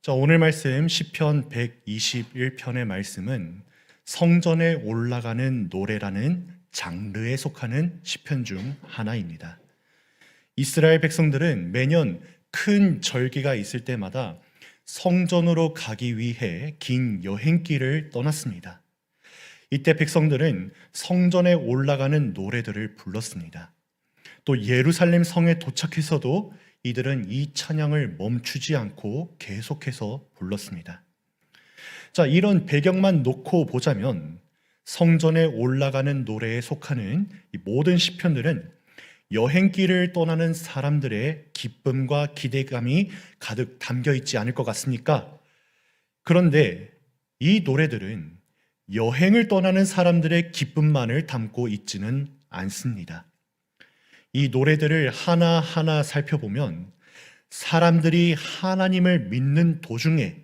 자, 오늘 말씀 시편 121편의 말씀은 성전에 올라가는 노래라는 장르에 속하는 시편 중 하나입니다. 이스라엘 백성들은 매년 큰 절기가 있을 때마다 성전으로 가기 위해 긴 여행길을 떠났습니다. 이때 백성들은 성전에 올라가는 노래들을 불렀습니다. 또 예루살렘 성에 도착해서도 이들은 이 찬양을 멈추지 않고 계속해서 불렀습니다. 자, 이런 배경만 놓고 보자면 성전에 올라가는 노래에 속하는 이 모든 시편들은 여행길을 떠나는 사람들의 기쁨과 기대감이 가득 담겨 있지 않을 것 같습니까? 그런데 이 노래들은 여행을 떠나는 사람들의 기쁨만을 담고 있지는 않습니다. 이 노래들을 하나하나 살펴보면 사람들이 하나님을 믿는 도중에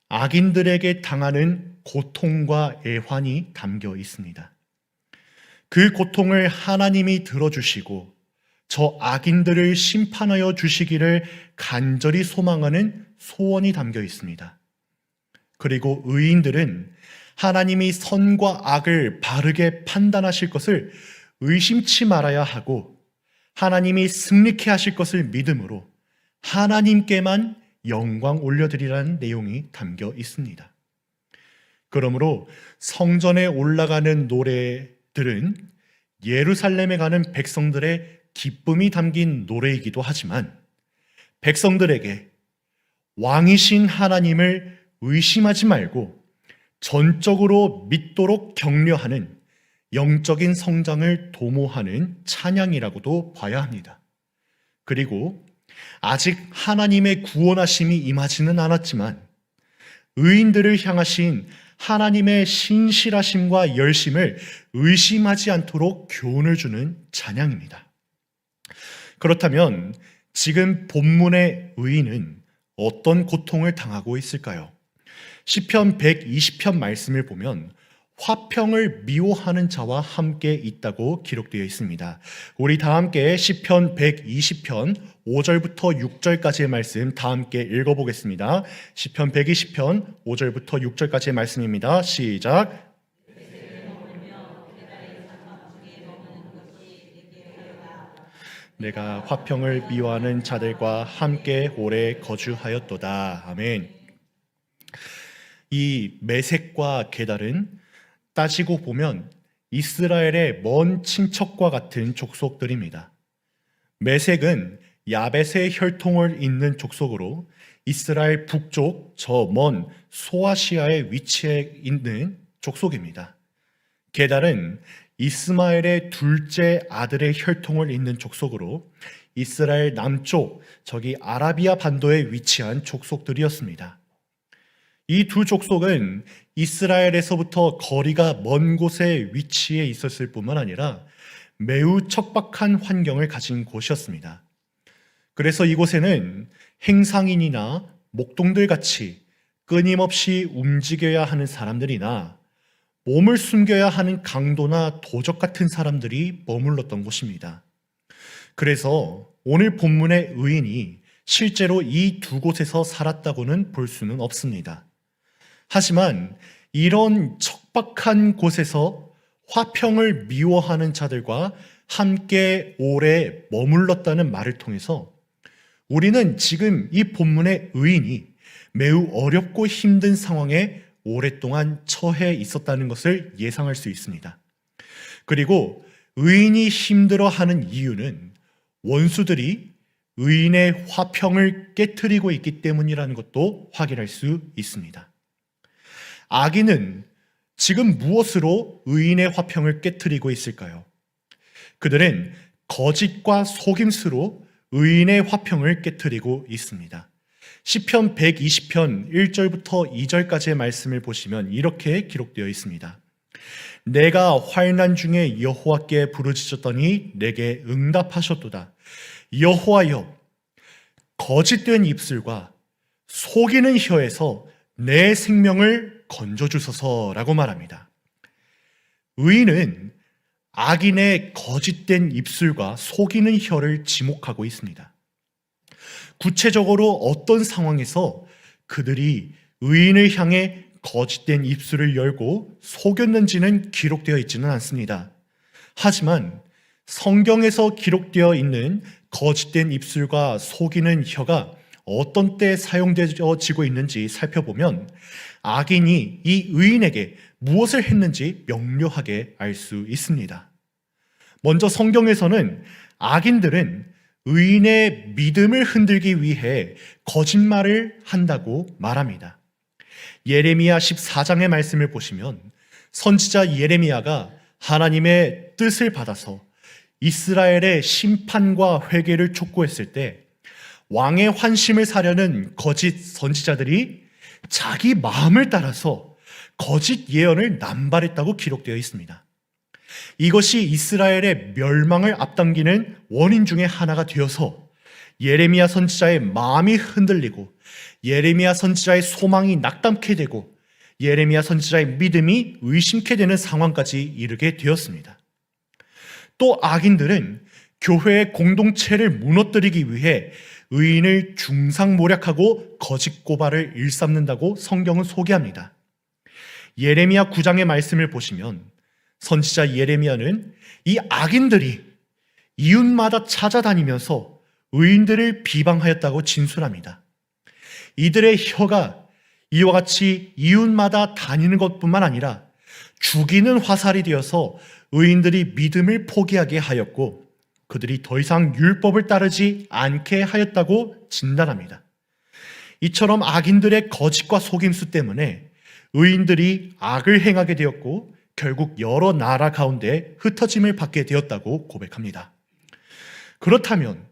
악인들에게 당하는 고통과 애환이 담겨 있습니다. 그 고통을 하나님이 들어주시고 저 악인들을 심판하여 주시기를 간절히 소망하는 소원이 담겨 있습니다. 그리고 의인들은 하나님이 선과 악을 바르게 판단하실 것을 의심치 말아야 하고 하나님이 승리케 하실 것을 믿음으로 하나님께만 영광 올려드리라는 내용이 담겨 있습니다. 그러므로 성전에 올라가는 노래들은 예루살렘에 가는 백성들의 기쁨이 담긴 노래이기도 하지만 백성들에게 왕이신 하나님을 의심하지 말고 전적으로 믿도록 격려하는 영적인 성장을 도모하는 찬양이라고도 봐야 합니다. 그리고 아직 하나님의 구원하심이 임하지는 않았지만 의인들을 향하신 하나님의 신실하심과 열심을 의심하지 않도록 교훈을 주는 찬양입니다. 그렇다면 지금 본문의 의인은 어떤 고통을 당하고 있을까요? 시편 120편 말씀을 보면 화평을 미워하는 자와 함께 있다고 기록되어 있습니다. 우리 다 함께 시편 120편 5절부터 6절까지의 말씀 다 함께 읽어보겠습니다. 시편 120편 5절부터 6절까지의 말씀입니다. 시작. 내가 화평을 미워하는 자들과 함께 오래 거주하였도다. 아멘. 이 메색과 게달은 따지고 보면 이스라엘의 먼 친척과 같은 족속들입니다. 메색은 야벳의 혈통을 잇는 족속으로 이스라엘 북쪽 저 먼 소아시아에 위치해 있는 족속입니다. 게달은 이스마엘의 둘째 아들의 혈통을 잇는 족속으로 이스라엘 남쪽 저기 아라비아 반도에 위치한 족속들이었습니다. 이 두 족속은 이스라엘에서부터 거리가 먼 곳에 위치해 있었을 뿐만 아니라 매우 척박한 환경을 가진 곳이었습니다. 그래서 이곳에는 행상인이나 목동들 같이 끊임없이 움직여야 하는 사람들이나 몸을 숨겨야 하는 강도나 도적 같은 사람들이 머물렀던 곳입니다. 그래서 오늘 본문의 의인이 실제로 이 두 곳에서 살았다고는 볼 수는 없습니다. 하지만 이런 척박한 곳에서 화평을 미워하는 자들과 함께 오래 머물렀다는 말을 통해서 우리는 지금 이 본문의 의인이 매우 어렵고 힘든 상황에 오랫동안 처해 있었다는 것을 예상할 수 있습니다. 그리고 의인이 힘들어하는 이유는 원수들이 의인의 화평을 깨트리고 있기 때문이라는 것도 확인할 수 있습니다. 악인은 지금 무엇으로 의인의 화평을 깨트리고 있을까요? 그들은 거짓과 속임수로 의인의 화평을 깨트리고 있습니다. 시편 120편 1절부터 2절까지의 말씀을 보시면 이렇게 기록되어 있습니다. 내가 환난 중에 여호와께 부르짖었더니 내게 응답하셨도다. 여호와여, 거짓된 입술과 속이는 혀에서 내 생명을 건져주소서라고 말합니다. 의인은 악인의 거짓된 입술과 속이는 혀를 지목하고 있습니다. 구체적으로 어떤 상황에서 그들이 의인을 향해 거짓된 입술을 열고 속였는지는 기록되어 있지는 않습니다. 하지만 성경에서 기록되어 있는 거짓된 입술과 속이는 혀가 어떤 때에 사용되어지고 있는지 살펴보면 악인이 이 의인에게 무엇을 했는지 명료하게 알 수 있습니다. 먼저 성경에서는 악인들은 의인의 믿음을 흔들기 위해 거짓말을 한다고 말합니다. 예레미야 14장의 말씀을 보시면 선지자 예레미야가 하나님의 뜻을 받아서 이스라엘의 심판과 회개를 촉구했을 때 왕의 환심을 사려는 거짓 선지자들이 자기 마음을 따라서 거짓 예언을 남발했다고 기록되어 있습니다. 이것이 이스라엘의 멸망을 앞당기는 원인 중에 하나가 되어서 예레미야 선지자의 마음이 흔들리고 예레미야 선지자의 소망이 낙담케 되고 예레미야 선지자의 믿음이 의심케 되는 상황까지 이르게 되었습니다. 또 악인들은 교회의 공동체를 무너뜨리기 위해 의인을 중상모략하고 거짓 고발을 일삼는다고 성경은 소개합니다. 예레미야 9장의 말씀을 보시면 선지자 예레미야는 이 악인들이 이웃마다 찾아다니면서 의인들을 비방하였다고 진술합니다. 이들의 혀가 이와 같이 이웃마다 다니는 것뿐만 아니라 죽이는 화살이 되어서 의인들이 믿음을 포기하게 하였고 그들이 더 이상 율법을 따르지 않게 하였다고 진단합니다. 이처럼 악인들의 거짓과 속임수 때문에 의인들이 악을 행하게 되었고 결국 여러 나라 가운데 흩어짐을 받게 되었다고 고백합니다. 그렇다면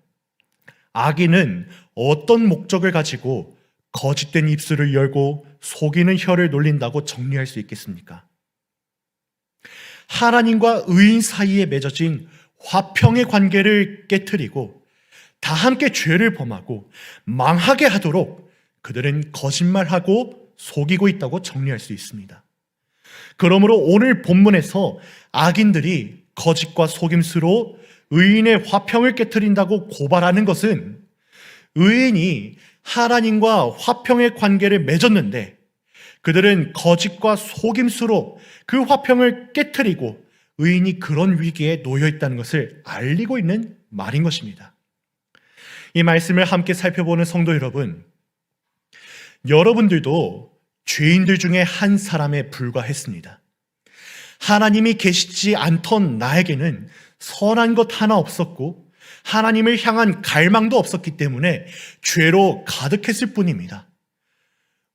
악인은 어떤 목적을 가지고 거짓된 입술을 열고 속이는 혀를 놀린다고 정리할 수 있겠습니까? 하나님과 의인 사이에 맺어진 화평의 관계를 깨트리고 다 함께 죄를 범하고 망하게 하도록 그들은 거짓말하고 속이고 있다고 정리할 수 있습니다. 그러므로 오늘 본문에서 악인들이 거짓과 속임수로 의인의 화평을 깨트린다고 고발하는 것은 의인이 하나님과 화평의 관계를 맺었는데 그들은 거짓과 속임수로 그 화평을 깨트리고 의인이 그런 위기에 놓여 있다는 것을 알리고 있는 말인 것입니다. 이 말씀을 함께 살펴보는 성도 여러분, 여러분들도 죄인들 중에 한 사람에 불과했습니다. 하나님이 계시지 않던 나에게는 선한 것 하나 없었고 하나님을 향한 갈망도 없었기 때문에 죄로 가득했을 뿐입니다.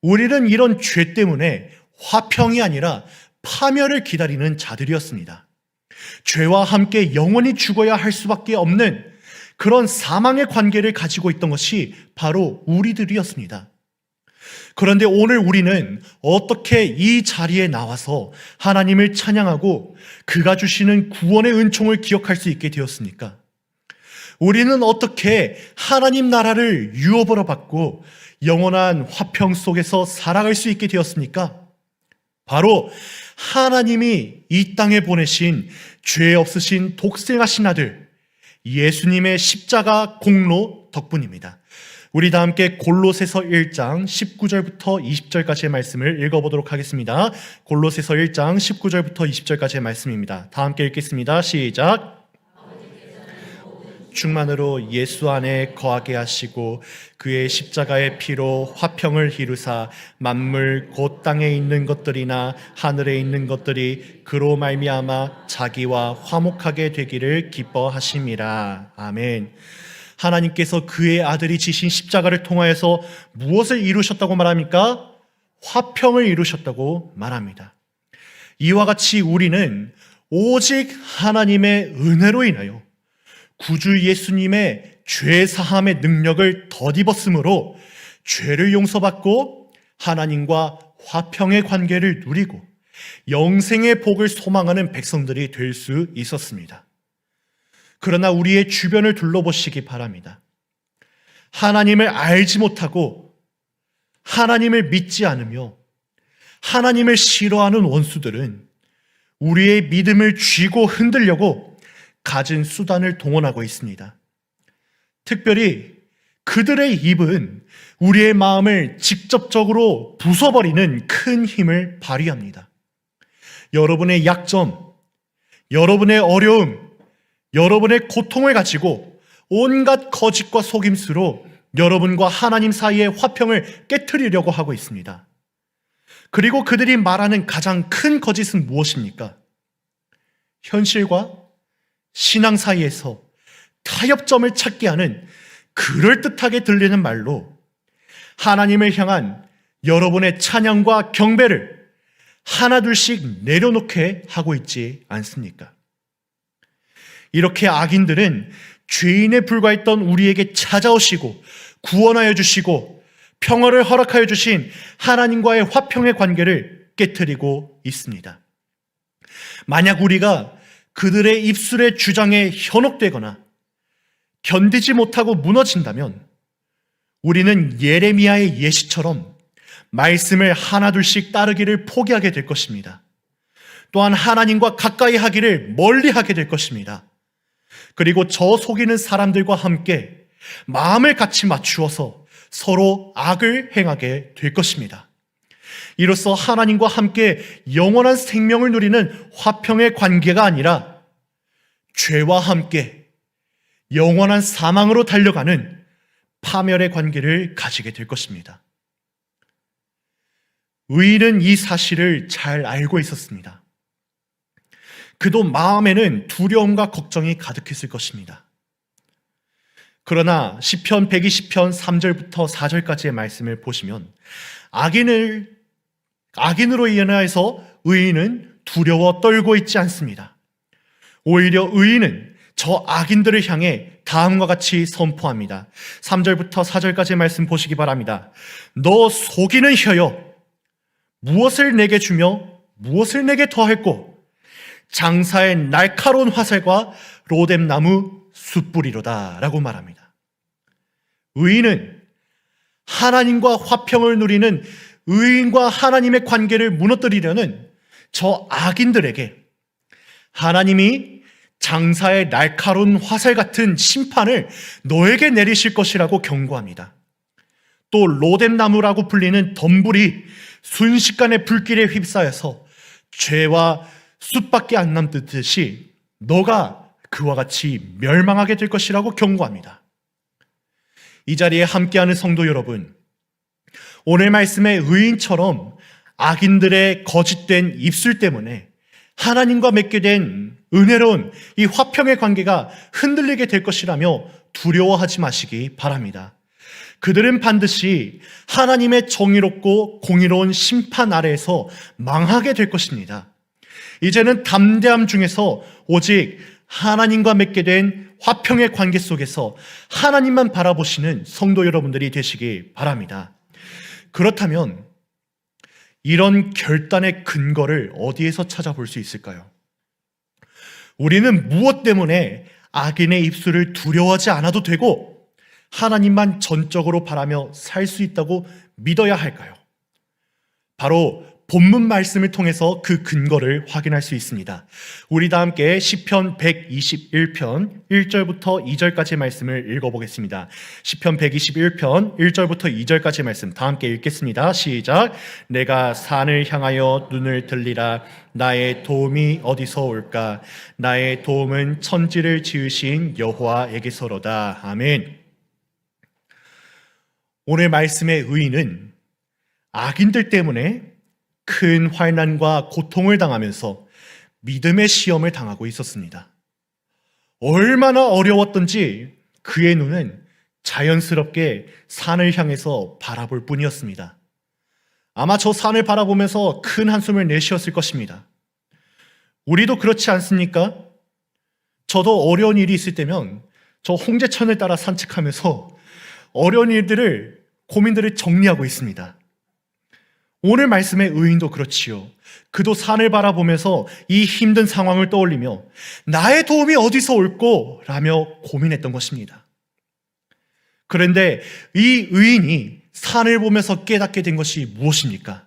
우리는 이런 죄 때문에 화평이 아니라 파멸을 기다리는 자들이었습니다. 죄와 함께 영원히 죽어야 할 수밖에 없는 그런 사망의 관계를 가지고 있던 것이 바로 우리들이었습니다. 그런데 오늘 우리는 어떻게 이 자리에 나와서 하나님을 찬양하고 그가 주시는 구원의 은총을 기억할 수 있게 되었습니까? 우리는 어떻게 하나님 나라를 유업으로 받고 영원한 화평 속에서 살아갈 수 있게 되었습니까? 바로 하나님이 이 땅에 보내신 죄 없으신 독생하신 아들 예수님의 십자가 공로 덕분입니다. 우리 다 함께 골로새서 1장 19절부터 20절까지의 말씀을 읽어보도록 하겠습니다. 골로새서 1장 19절부터 20절까지의 말씀입니다. 다 함께 읽겠습니다. 시작. 충만으로 예수 안에 거하게 하시고 그의 십자가의 피로 화평을 이루사 만물 곧 땅에 있는 것들이나 하늘에 있는 것들이 그로 말미암아 자기와 화목하게 되기를 기뻐하심이라. 아멘. 하나님께서 그의 아들이 지신 십자가를 통하여서 무엇을 이루셨다고 말합니까? 화평을 이루셨다고 말합니다. 이와 같이 우리는 오직 하나님의 은혜로 인하여 구주 예수님의 죄 사함의 능력을 덧입었으므로 죄를 용서받고 하나님과 화평의 관계를 누리고 영생의 복을 소망하는 백성들이 될 수 있었습니다. 그러나 우리의 주변을 둘러보시기 바랍니다. 하나님을 알지 못하고 하나님을 믿지 않으며 하나님을 싫어하는 원수들은 우리의 믿음을 쥐고 흔들려고 갖은 수단을 동원하고 있습니다. 특별히 그들의 입은 우리의 마음을 직접적으로 부숴버리는 큰 힘을 발휘합니다. 여러분의 약점, 여러분의 어려움, 여러분의 고통을 가지고 온갖 거짓과 속임수로 여러분과 하나님 사이의 화평을 깨트리려고 하고 있습니다. 그리고 그들이 말하는 가장 큰 거짓은 무엇입니까? 현실과 신앙 사이에서 타협점을 찾게 하는 그럴듯하게 들리는 말로 하나님을 향한 여러분의 찬양과 경배를 하나둘씩 내려놓게 하고 있지 않습니까? 이렇게 악인들은 죄인에 불과했던 우리에게 찾아오시고 구원하여 주시고 평화를 허락하여 주신 하나님과의 화평의 관계를 깨트리고 있습니다. 만약 우리가 그들의 입술의 주장에 현혹되거나 견디지 못하고 무너진다면 우리는 예레미야의 예시처럼 말씀을 하나둘씩 따르기를 포기하게 될 것입니다. 또한 하나님과 가까이 하기를 멀리 하게 될 것입니다. 그리고 저 속이는 사람들과 함께 마음을 같이 맞추어서 서로 악을 행하게 될 것입니다. 이로써 하나님과 함께 영원한 생명을 누리는 화평의 관계가 아니라 죄와 함께 영원한 사망으로 달려가는 파멸의 관계를 가지게 될 것입니다. 의인은 이 사실을 잘 알고 있었습니다. 그도 마음에는 두려움과 걱정이 가득했을 것입니다. 그러나 시편 120편 3절부터 4절까지의 말씀을 보시면 악인으로 인하여서 의인은 두려워 떨고 있지 않습니다. 오히려 의인은 저 악인들을 향해 다음과 같이 선포합니다. 3절부터 4절까지의 말씀 보시기 바랍니다. 너 속이는 혀여, 무엇을 내게 주며 무엇을 내게 더했고 장사의 날카로운 화살과 로뎀나무 숯불이로다 라고 말합니다. 의인은 하나님과 화평을 누리는 의인과 하나님의 관계를 무너뜨리려는 저 악인들에게 하나님이 장사의 날카로운 화살 같은 심판을 너에게 내리실 것이라고 경고합니다. 또 로뎀나무라고 불리는 덤불이 순식간에 불길에 휩싸여서 죄와 숯밖에 안 남듯이 너가 그와 같이 멸망하게 될 것이라고 경고합니다. 이 자리에 함께하는 성도 여러분, 오늘 말씀의 의인처럼 악인들의 거짓된 입술 때문에 하나님과 맺게 된 은혜로운 이 화평의 관계가 흔들리게 될 것이라며 두려워하지 마시기 바랍니다. 그들은 반드시 하나님의 정의롭고 공의로운 심판 아래에서 망하게 될 것입니다. 이제는 담대함 중에서 오직 하나님과 맺게 된 화평의 관계 속에서 하나님만 바라보시는 성도 여러분들이 되시기 바랍니다. 그렇다면 이런 결단의 근거를 어디에서 찾아볼 수 있을까요? 우리는 무엇 때문에 악인의 입술을 두려워하지 않아도 되고 하나님만 전적으로 바라며 살 수 있다고 믿어야 할까요? 바로 본문 말씀을 통해서 그 근거를 확인할 수 있습니다. 우리 다 함께 시편 121편 1절부터 2절까지 말씀을 읽어보겠습니다. 시편 121편 1절부터 2절까지 말씀 다 함께 읽겠습니다. 시작. 내가 산을 향하여 눈을 들리라. 나의 도움이 어디서 올까? 나의 도움은 천지를 지으신 여호와에게서로다. 아멘. 오늘 말씀의 의의는 악인들 때문에 큰 환난과 고통을 당하면서 믿음의 시험을 당하고 있었습니다. 얼마나 어려웠던지 그의 눈은 자연스럽게 산을 향해서 바라볼 뿐이었습니다. 아마 저 산을 바라보면서 큰 한숨을 내쉬었을 것입니다. 우리도 그렇지 않습니까? 저도 어려운 일이 있을 때면 저 홍제천을 따라 산책하면서 어려운 일들을, 고민들을 정리하고 있습니다. 오늘 말씀의 의인도 그렇지요. 그도 산을 바라보면서 이 힘든 상황을 떠올리며 나의 도움이 어디서 올꼬? 라며 고민했던 것입니다. 그런데 이 의인이 산을 보면서 깨닫게 된 것이 무엇입니까?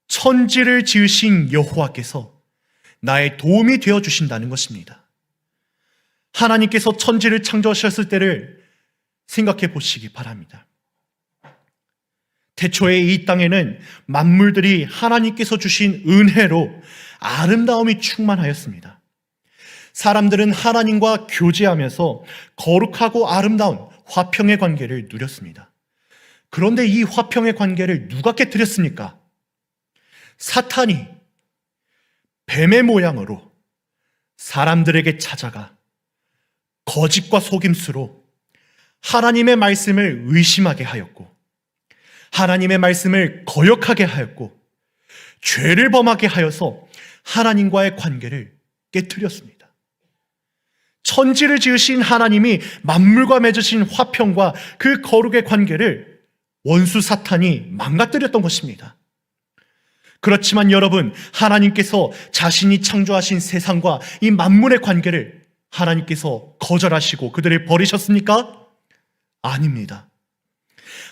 천지를 지으신 여호와께서 나의 도움이 되어주신다는 것입니다. 하나님께서 천지를 창조하셨을 때를 생각해 보시기 바랍니다. 태초에 이 땅에는 만물들이 하나님께서 주신 은혜로 아름다움이 충만하였습니다. 사람들은 하나님과 교제하면서 거룩하고 아름다운 화평의 관계를 누렸습니다. 그런데 이 화평의 관계를 누가 깨뜨렸습니까? 사탄이 뱀의 모양으로 사람들에게 찾아가 거짓과 속임수로 하나님의 말씀을 의심하게 하였고, 하나님의 말씀을 거역하게 하였고, 죄를 범하게 하여서 하나님과의 관계를 깨뜨렸습니다. 천지를 지으신 하나님이 만물과 맺으신 화평과 그 거룩의 관계를 원수 사탄이 망가뜨렸던 것입니다. 그렇지만 여러분, 하나님께서 자신이 창조하신 세상과 이 만물의 관계를 하나님께서 거절하시고 그들을 버리셨습니까? 아닙니다.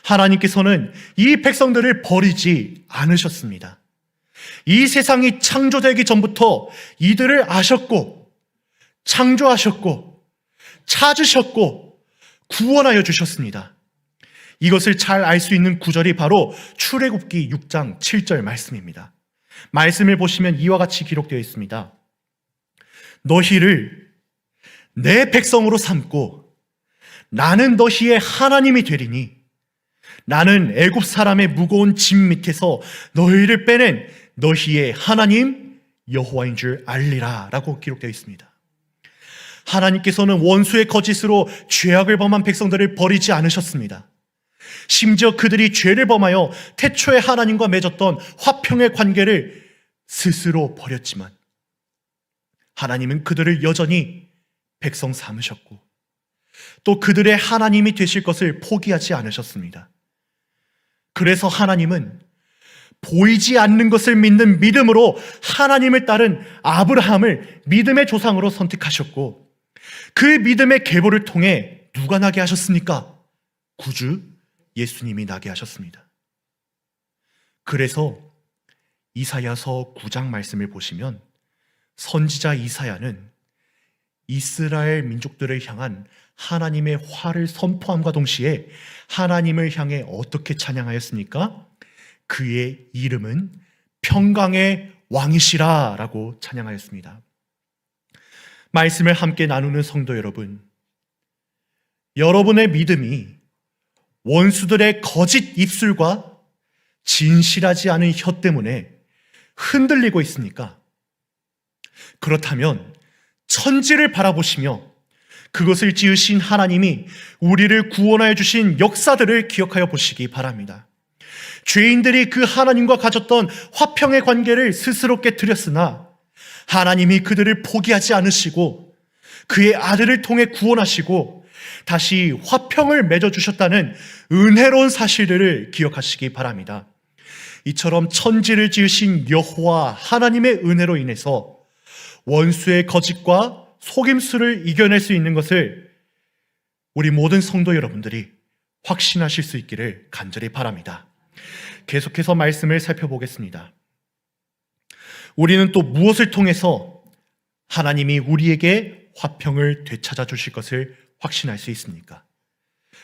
하나님께서는 이 백성들을 버리지 않으셨습니다. 이 세상이 창조되기 전부터 이들을 아셨고, 창조하셨고, 찾으셨고, 구원하여 주셨습니다. 이것을 잘 알 수 있는 구절이 바로 출애굽기 6장 7절 말씀입니다. 말씀을 보시면 이와 같이 기록되어 있습니다. 너희를 내 백성으로 삼고 나는 너희의 하나님이 되리니 나는 애굽 사람의 무거운 짐 밑에서 너희를 빼낸 너희의 하나님 여호와인 줄 알리라 라고 기록되어 있습니다. 하나님께서는 원수의 거짓으로 죄악을 범한 백성들을 버리지 않으셨습니다. 심지어 그들이 죄를 범하여 태초에 하나님과 맺었던 화평의 관계를 스스로 버렸지만 하나님은 그들을 여전히 백성 삼으셨고 또 그들의 하나님이 되실 것을 포기하지 않으셨습니다. 그래서 하나님은 보이지 않는 것을 믿는 믿음으로 하나님을 따른 아브라함을 믿음의 조상으로 선택하셨고 그 믿음의 계보를 통해 누가 나게 하셨습니까? 구주 예수님이 나게 하셨습니다. 그래서 이사야서 9장 말씀을 보시면 선지자 이사야는 이스라엘 민족들을 향한 하나님의 화를 선포함과 동시에 하나님을 향해 어떻게 찬양하였습니까? 그의 이름은 평강의 왕이시라 라고 찬양하였습니다. 말씀을 함께 나누는 성도 여러분, 여러분의 믿음이 원수들의 거짓 입술과 진실하지 않은 혀 때문에 흔들리고 있습니까? 그렇다면 천지를 바라보시며 그것을 지으신 하나님이 우리를 구원하여 주신 역사들을 기억하여 보시기 바랍니다. 죄인들이 그 하나님과 가졌던 화평의 관계를 스스로 깨뜨렸으나 하나님이 그들을 포기하지 않으시고 그의 아들을 통해 구원하시고 다시 화평을 맺어주셨다는 은혜로운 사실들을 기억하시기 바랍니다. 이처럼 천지를 지으신 여호와 하나님의 은혜로 인해서 원수의 거짓과 속임수를 이겨낼 수 있는 것을 우리 모든 성도 여러분들이 확신하실 수 있기를 간절히 바랍니다. 계속해서 말씀을 살펴보겠습니다. 우리는 또 무엇을 통해서 하나님이 우리에게 화평을 되찾아 주실 것을 확신할 수 있습니까?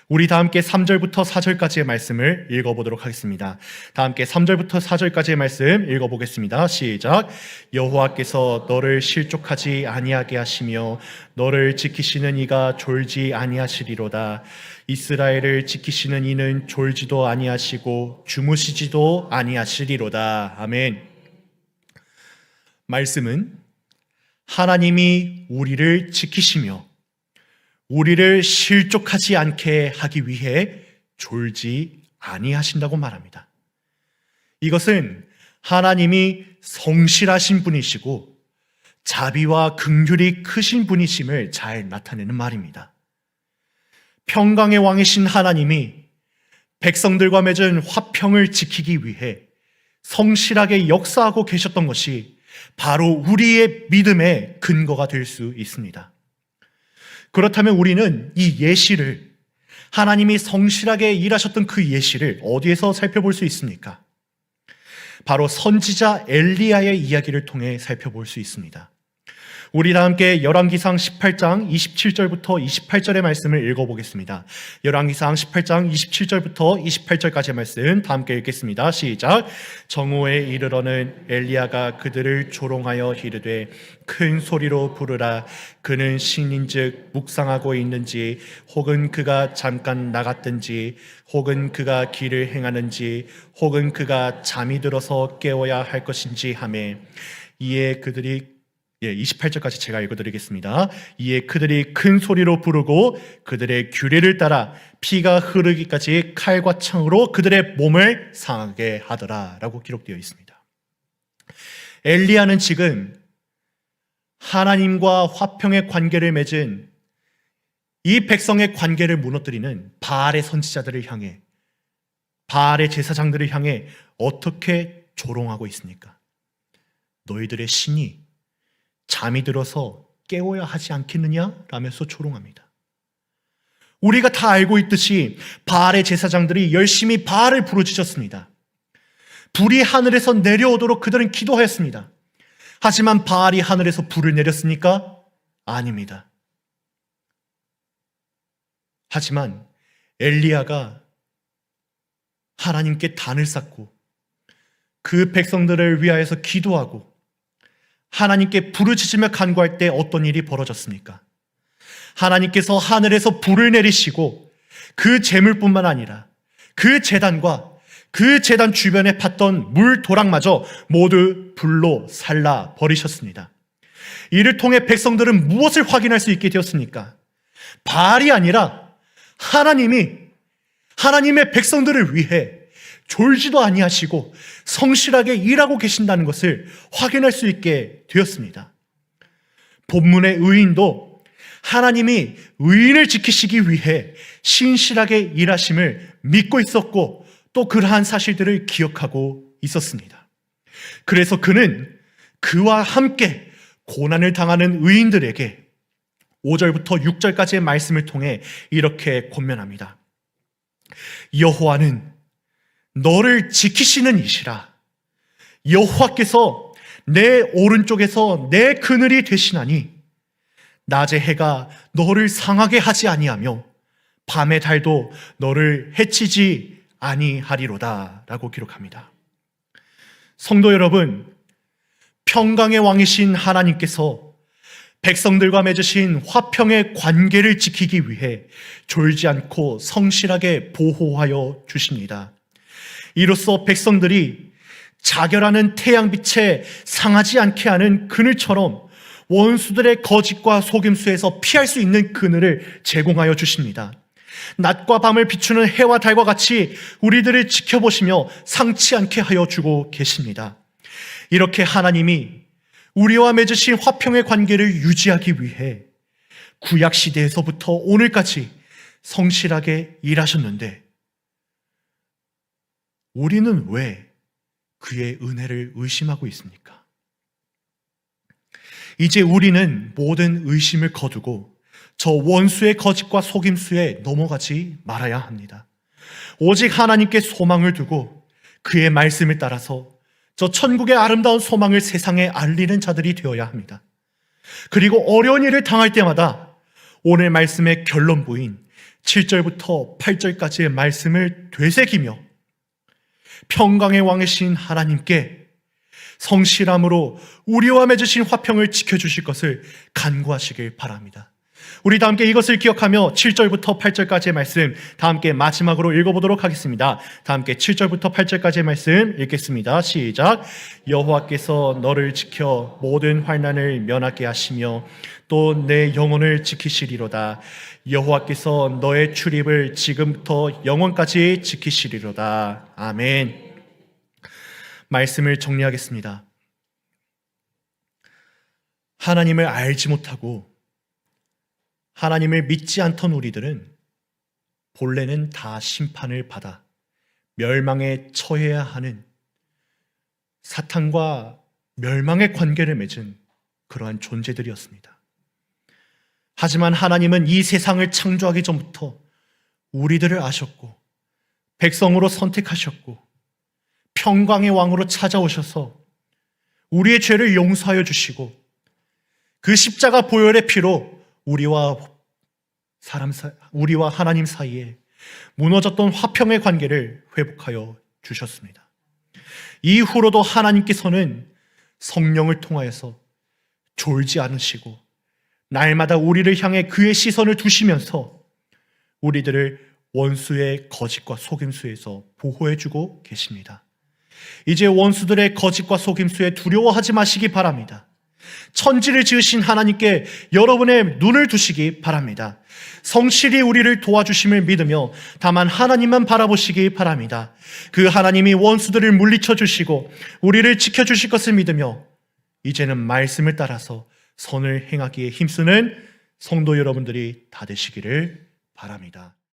우리 다 함께 3절부터 4절까지의 말씀을 읽어보도록 하겠습니다. 다 함께 3절부터 4절까지의 말씀 읽어보겠습니다. 시작. 여호와께서 너를 실족하지 아니하게 하시며 너를 지키시는 이가 졸지 아니하시리로다. 이스라엘을 지키시는 이는 졸지도 아니하시고 주무시지도 아니하시리로다. 아멘. 말씀은 하나님이 우리를 지키시며 우리를 실족하지 않게 하기 위해 졸지 아니하신다고 말합니다. 이것은 하나님이 성실하신 분이시고 자비와 긍휼이 크신 분이심을 잘 나타내는 말입니다. 평강의 왕이신 하나님이 백성들과 맺은 화평을 지키기 위해 성실하게 역사하고 계셨던 것이 바로 우리의 믿음의 근거가 될 수 있습니다. 그렇다면 우리는 이 예시를, 하나님이 성실하게 일하셨던 그 예시를 어디에서 살펴볼 수 있습니까? 바로 선지자 엘리야의 이야기를 통해 살펴볼 수 있습니다. 우리 다 함께 열왕기상 18장 27절부터 28절의 말씀을 읽어보겠습니다. 열왕기상 18장 27절부터 28절까지의 말씀 다 함께 읽겠습니다. 시작. 정오에 이르러는 엘리야가 그들을 조롱하여 이르되 큰 소리로 부르라. 그는 신인즉 묵상하고 있는지, 혹은 그가 잠깐 나갔든지, 혹은 그가 길을 행하는지, 혹은 그가 잠이 들어서 깨워야 할 것인지 하매, 이에 그들이 28절까지 제가 읽어드리겠습니다. 이에 그들이 큰 소리로 부르고 그들의 규례를 따라 피가 흐르기까지 칼과 창으로 그들의 몸을 상하게 하더라 라고 기록되어 있습니다. 엘리야는 지금 하나님과 화평의 관계를 맺은 이 백성의 관계를 무너뜨리는 바알의 선지자들을 향해, 바알의 제사장들을 향해 어떻게 조롱하고 있습니까? 너희들의 신이 잠이 들어서 깨워야 하지 않겠느냐? 라면서 조롱합니다. 우리가 다 알고 있듯이 바알의 제사장들이 열심히 바알을 부르짖었습니다. 불이 하늘에서 내려오도록 그들은 기도하였습니다. 하지만 바알이 하늘에서 불을 내렸습니까? 아닙니다. 하지만 엘리야가 하나님께 단을 쌓고 그 백성들을 위하여서 기도하고 하나님께 부르짖으며 간구할 때 어떤 일이 벌어졌습니까? 하나님께서 하늘에서 불을 내리시고 그 제물뿐만 아니라 그 제단과 그 제단 주변에 팠던 물 도랑마저 모두 불로 살라 버리셨습니다. 이를 통해 백성들은 무엇을 확인할 수 있게 되었습니까? 바알이 아니라 하나님의 백성들을 위해 졸지도 아니하시고 성실하게 일하고 계신다는 것을 확인할 수 있게 되었습니다. 본문의 의인도 하나님이 의인을 지키시기 위해 신실하게 일하심을 믿고 있었고 또 그러한 사실들을 기억하고 있었습니다. 그래서 그는 그와 함께 고난을 당하는 의인들에게 5절부터 6절까지의 말씀을 통해 이렇게 권면합니다. 여호와는 너를 지키시는 이시라. 여호와께서 내 오른쪽에서 내 그늘이 되시나니 낮의 해가 너를 상하게 하지 아니하며 밤의 달도 너를 해치지 아니하리로다 라고 기록합니다. 성도 여러분, 평강의 왕이신 하나님께서 백성들과 맺으신 화평의 관계를 지키기 위해 졸지 않고 성실하게 보호하여 주십니다. 이로써 백성들이 자결하는 태양빛에 상하지 않게 하는 그늘처럼 원수들의 거짓과 속임수에서 피할 수 있는 그늘을 제공하여 주십니다. 낮과 밤을 비추는 해와 달과 같이 우리들을 지켜보시며 상치 않게 하여 주고 계십니다. 이렇게 하나님이 우리와 맺으신 화평의 관계를 유지하기 위해 구약시대에서부터 오늘까지 성실하게 일하셨는데 우리는 왜 그의 은혜를 의심하고 있습니까? 이제 우리는 모든 의심을 거두고 저 원수의 거짓과 속임수에 넘어가지 말아야 합니다. 오직 하나님께 소망을 두고 그의 말씀을 따라서 저 천국의 아름다운 소망을 세상에 알리는 자들이 되어야 합니다. 그리고 어려운 일을 당할 때마다 오늘 말씀의 결론부인 7절부터 8절까지의 말씀을 되새기며 평강의 왕이신 하나님께 성실함으로 우리와 맺으신 화평을 지켜주실 것을 간구하시길 바랍니다. 우리 다 함께 이것을 기억하며 7절부터 8절까지의 말씀 다 함께 마지막으로 읽어보도록 하겠습니다. 다 함께 7절부터 8절까지의 말씀 읽겠습니다. 시작. 여호와께서 너를 지켜 모든 환난을 면하게 하시며 또 내 영혼을 지키시리로다. 여호와께서 너의 출입을 지금부터 영원까지 지키시리로다. 아멘. 말씀을 정리하겠습니다. 하나님을 알지 못하고 하나님을 믿지 않던 우리들은 본래는 다 심판을 받아 멸망에 처해야 하는 사탄과 멸망의 관계를 맺은 그러한 존재들이었습니다. 하지만 하나님은 이 세상을 창조하기 전부터 우리들을 아셨고 백성으로 선택하셨고 평강의 왕으로 찾아오셔서 우리의 죄를 용서하여 주시고 그 십자가 보혈의 피로 우리와 하나님 사이에 무너졌던 화평의 관계를 회복하여 주셨습니다. 이후로도 하나님께서는 성령을 통하여서 졸지 않으시고 날마다 우리를 향해 그의 시선을 두시면서 우리들을 원수의 거짓과 속임수에서 보호해주고 계십니다. 이제 원수들의 거짓과 속임수에 두려워하지 마시기 바랍니다. 천지를 지으신 하나님께 여러분의 눈을 두시기 바랍니다. 성실히 우리를 도와주심을 믿으며 다만 하나님만 바라보시기 바랍니다. 그 하나님이 원수들을 물리쳐 주시고 우리를 지켜주실 것을 믿으며 이제는 말씀을 따라서 선을 행하기에 힘쓰는 성도 여러분들이 다 되시기를 바랍니다.